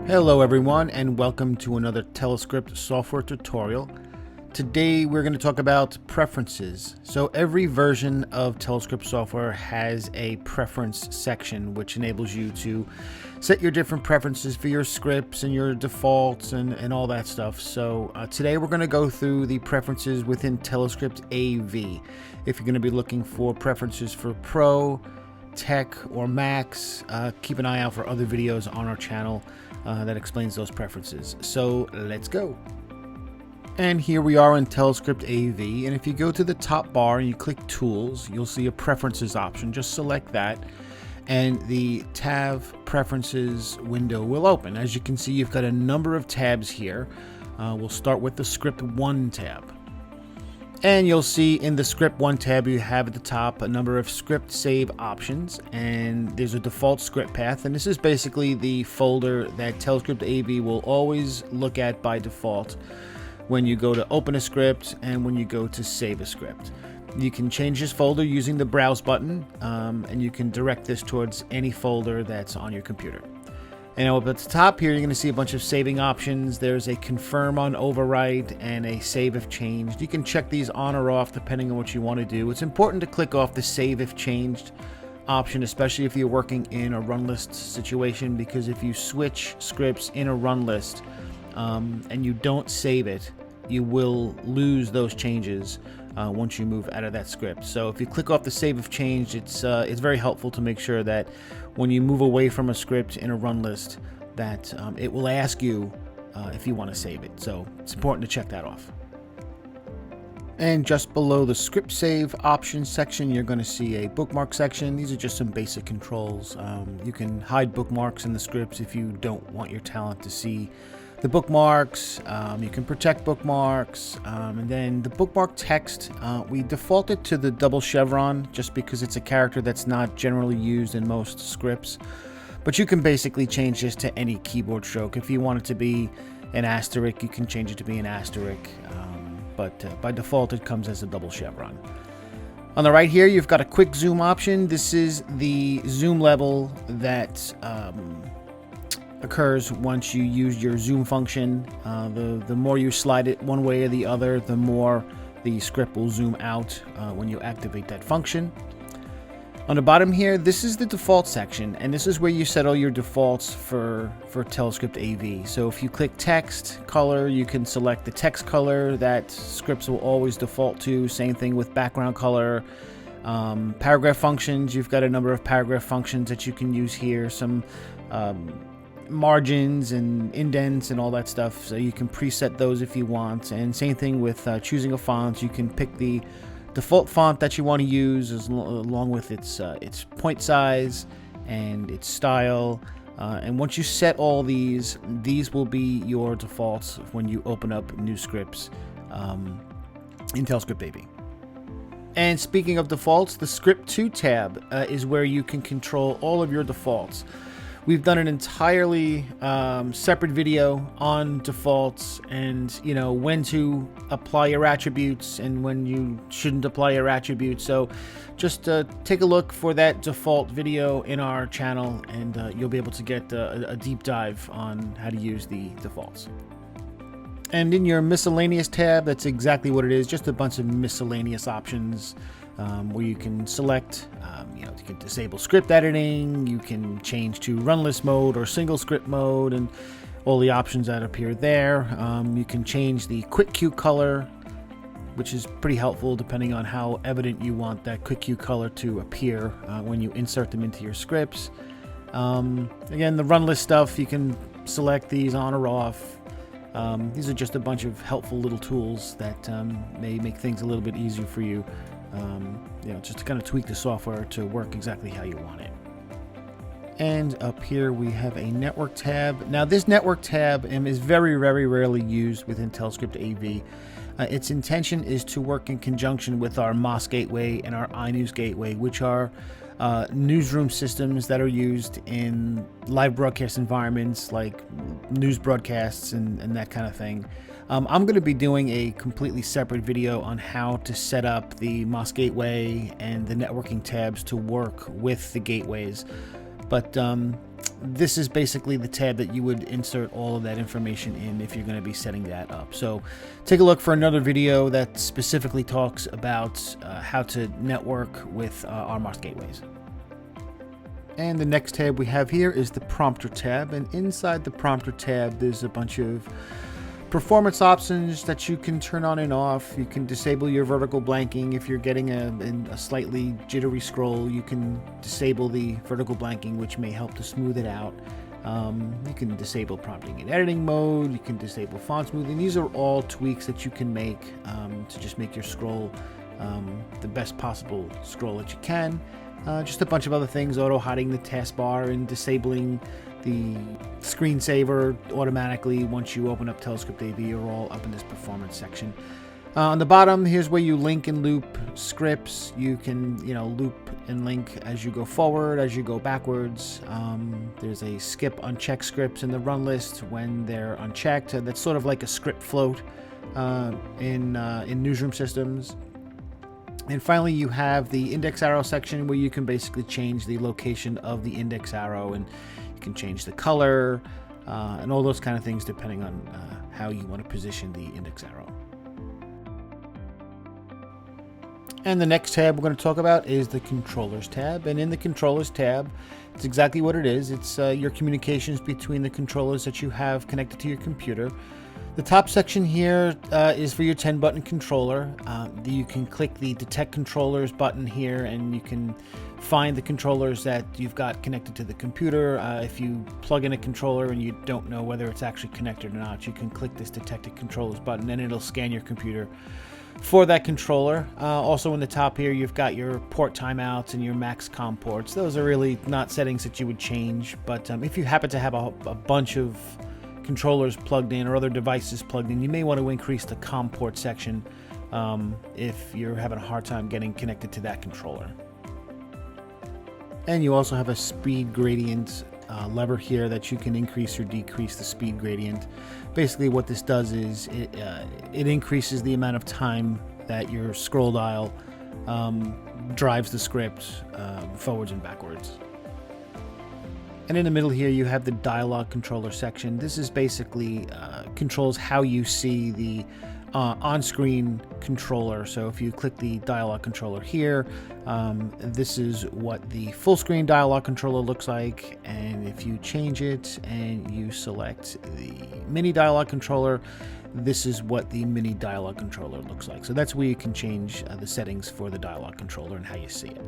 Hello everyone, and welcome to another Telescript software tutorial. Today we're going to talk about preferences. So every version of Telescript software has a preference section which enables you to set your different preferences for your scripts and your defaults and all that stuff. So today we're going to go through the preferences within Telescript AV. If you're going to be looking for preferences for Pro, Tech, or Max, keep an eye out for other videos on our channel that explains those preferences. So let's go. And here we are in Telescript AV, and if you go to the top bar and you click Tools, you'll see a Preferences option. Just select that and the tab Preferences window will open. As you can see, you've got a number of tabs here. We'll start with the Script 1 tab. And you'll see in the Script 1 tab you have at the top a number of script save options, and there's a default script path, and this is basically the folder that Telescript AV will always look at by default when you go to open a script and when you go to save a script. You can change this folder using the browse button, and you can direct this towards any folder that's on your computer. And up at the top here, you're going to see a bunch of saving options. There's a confirm on overwrite and a save if changed. You can check these on or off depending on what you want to do. It's important to click off the save if changed option, especially if you're working in a run list situation, because if you switch scripts in a run list and you don't save it, you will lose those changes once you move out of that script. So if you click off the save if changed, it's very helpful to make sure that when you move away from a script in a run list that it will ask you if you want to save it. So it's important to check that off. And just below the script save options section, you're going to see a bookmark section. These are just some basic controls. You can hide bookmarks in the scripts if you don't want your talent to see the bookmarks. You can protect bookmarks, and then the bookmark text, we defaulted to the double chevron just because it's a character that's not generally used in most scripts, but you can basically change this to any keyboard stroke. If you want it to be an asterisk, you can change it to be an asterisk, but by default it comes as a double chevron. On the right here, you've got a quick zoom option. This is the zoom level that occurs once you use your zoom function. The more you slide it one way or the other, the more the script will zoom out when you activate that function. On the bottom here, this is the default section, and this is where you set all your defaults for Telescript AV. So if you click text color, you can select the text color that scripts will always default to. Same thing with background color. Paragraph functions, you've got a number of paragraph functions that you can use here. Some margins and indents and all that stuff, so you can preset those if you want. And same thing with choosing a font. You can pick the default font that you want to use along with its point size and its style, and once you set all these will be your defaults when you open up new scripts in Telescript AV. And speaking of defaults, the Script 2 tab is where you can control all of your defaults. We've done an entirely separate video on defaults and when to apply your attributes and when you shouldn't apply your attributes. So just take a look for that default video in our channel, and you'll be able to get a deep dive on how to use the defaults. And in your miscellaneous tab, that's exactly what it is, just a bunch of miscellaneous options where you can select, you can disable script editing, you can change to run list mode or single script mode, and all the options that appear there. You can change the quick cue color, which is pretty helpful depending on how evident you want that quick cue color to appear when you insert them into your scripts. Again, the run list stuff, you can select these on or off. These are just a bunch of helpful little tools that may make things a little bit easier for you. Just to kind of tweak the software to work exactly how you want it. And up here we have a network tab. Now this network tab is very, very rarely used within Telescript AV. Its intention is to work in conjunction with our MOS gateway and our iNews gateway, which are newsroom systems that are used in live broadcast environments like news broadcasts and that kind of thing. I'm going to be doing a completely separate video on how to set up the MOS gateway and the networking tabs to work with the gateways. But this is basically the tab that you would insert all of that information in if you're going to be setting that up. So take a look for another video that specifically talks about how to network with RMOS gateways. And the next tab we have here is the prompter tab, and inside the prompter tab there's a bunch of performance options that you can turn on and off. You can disable your vertical blanking. If you're getting a slightly jittery scroll, you can disable the vertical blanking, which may help to smooth it out. You can disable prompting in editing mode. You can disable font smoothing. These are all tweaks that you can make to just make your scroll the best possible scroll that you can. Just a bunch of other things, auto hiding the taskbar and disabling the screensaver automatically once you open up Telescript AV are all up in this performance section. On the bottom, here's where you link and loop scripts. You can, loop and link as you go forward, as you go backwards. There's a skip uncheck scripts in the run list when they're unchecked. That's sort of like a script float in newsroom systems. And finally, you have the index arrow section where you can basically change the location of the index arrow, and you can change the color and all those kind of things depending on how you want to position the index arrow. And the next tab we're going to talk about is the controllers tab. And in the controllers tab, it's exactly what it is. It's your communications between the controllers that you have connected to your computer. The top section here is for your 10-button controller. You can click the Detect Controllers button here, and you can find the controllers that you've got connected to the computer. If you plug in a controller and you don't know whether it's actually connected or not, you can click this Detect Controllers button, and it'll scan your computer for that controller. Also in the top here, you've got your port timeouts and your max comm ports. Those are really not settings that you would change, but if you happen to have a bunch of controllers plugged in or other devices plugged in, you may want to increase the COM port section if you're having a hard time getting connected to that controller. And you also have a speed gradient lever here that you can increase or decrease the speed gradient. Basically what this does is it increases the amount of time that your scroll dial drives the script forwards and backwards. And in the middle here, you have the dialog controller section. This is basically controls how you see the on-screen controller. So if you click the dialog controller here, this is what the full screen dialog controller looks like. And if you change it and you select the mini dialog controller, this is what the mini dialog controller looks like. So that's where you can change the settings for the dialog controller and how you see it.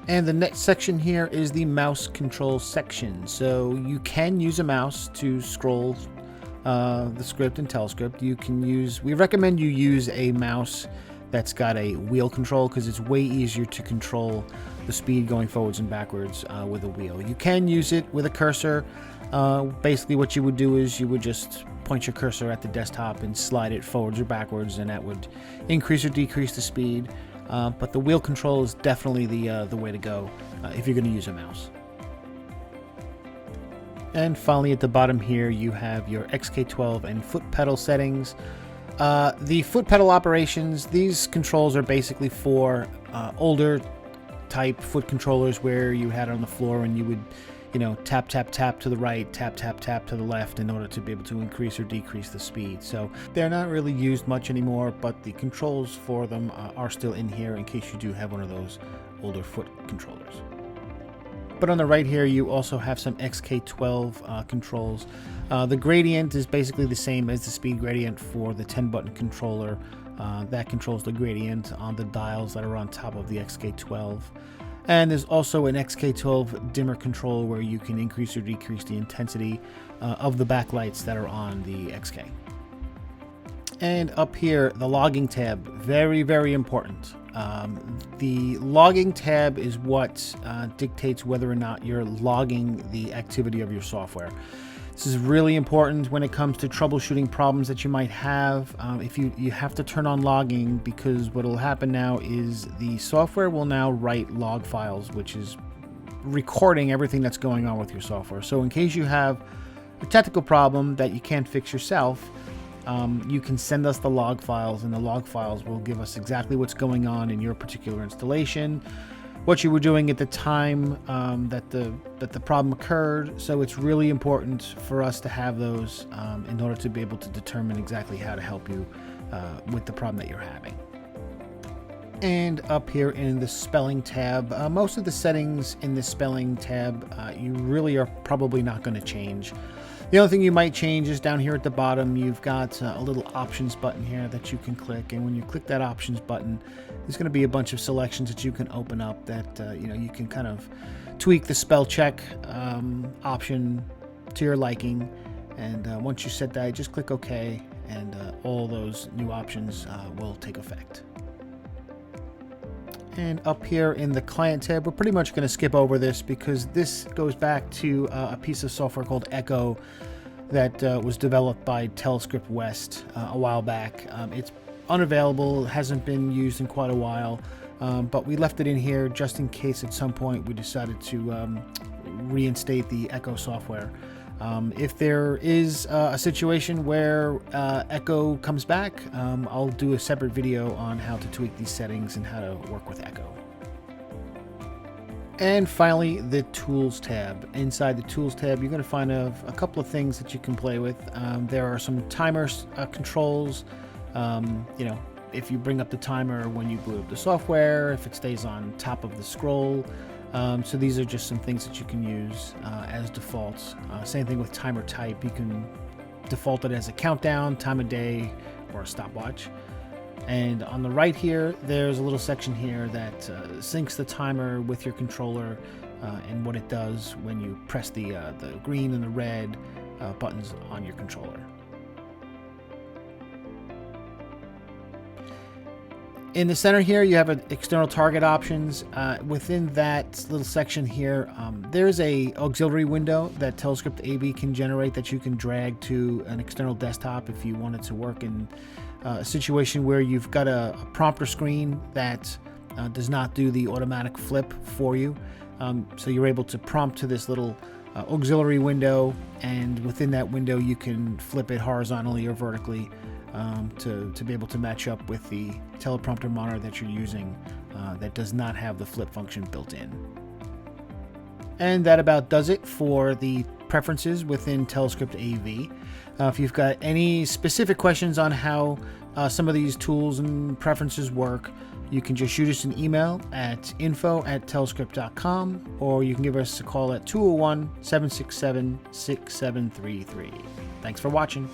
And the next section here is the mouse control section. So you can use a mouse to scroll the script in Telescript. We recommend you use a mouse that's got a wheel control because it's way easier to control the speed going forwards and backwards with a wheel. You can use it with a cursor. Basically what you would do is you would just point your cursor at the desktop and slide it forwards or backwards, and that would increase or decrease the speed. But the wheel control is definitely the way to go if you're going to use a mouse. And finally at the bottom here you have your XK12 and foot pedal settings. The foot pedal operations, these controls are basically for older type foot controllers where you had it on the floor and you would tap, tap, tap to the right, tap, tap, tap to the left in order to be able to increase or decrease the speed. So they're not really used much anymore, but the controls for them are still in here in case you do have one of those older foot controllers. But on the right here, you also have some XK12 controls. The gradient is basically the same as the speed gradient for the 10-button controller. That controls the gradient on the dials that are on top of the XK12. And there's also an XK12 dimmer control where you can increase or decrease the intensity of the backlights that are on the XK. And up here, the logging tab, very, very important. The logging tab is what dictates whether or not you're logging the activity of your software. This is really important when it comes to troubleshooting problems that you might have. If you have to turn on logging, because what will happen now is the software will now write log files, which is recording everything that's going on with your software. So in case you have a technical problem that you can't fix yourself, you can send us the log files, and the log files will give us exactly what's going on in your particular installation, what you were doing at the time that the problem occurred. So it's really important for us to have those in order to be able to determine exactly how to help you with the problem that you're having. And up here in the spelling tab, most of the settings in the spelling tab you really are probably not going to change. The only thing you might change is down here at the bottom. You've got a little options button here that you can click, and when you click that options button, there's going to be a bunch of selections that you can open up that you can kind of tweak the spell check option to your liking. And once you set that, just click OK, and all those new options will take effect. And up here in the client tab, we're pretty much going to skip over this because this goes back to a piece of software called Echo that was developed by Telescript West a while back. It's unavailable, hasn't been used in quite a while, but we left it in here just in case at some point we decided to reinstate the Echo software. If there is a situation where Echo comes back, I'll do a separate video on how to tweak these settings and how to work with Echo. And finally, the Tools tab. Inside the Tools tab, you're going to find a couple of things that you can play with. There are some timer controls. If you bring up the timer when you boot up the software, if it stays on top of the scroll. So these are just some things that you can use as defaults. Same thing with timer type. You can default it as a countdown, time of day, or a stopwatch. And on the right here, there's a little section here that syncs the timer with your controller and what it does when you press the green and the red buttons on your controller. In the center here, you have external target options. Within that little section here, there's a auxiliary window that Telescript AV can generate that you can drag to an external desktop if you want it to work in a situation where you've got a prompter screen that does not do the automatic flip for you. So you're able to prompt to this little auxiliary window, and within that window you can flip it horizontally or vertically to be able to match up with the teleprompter monitor that you're using that does not have the flip function built in. And that about does it for the preferences within Telescript AV. If you've got any specific questions on how some of these tools and preferences work, you can just shoot us an email at info@telescript.com, or you can give us a call at 201-767-6733. Thanks for watching.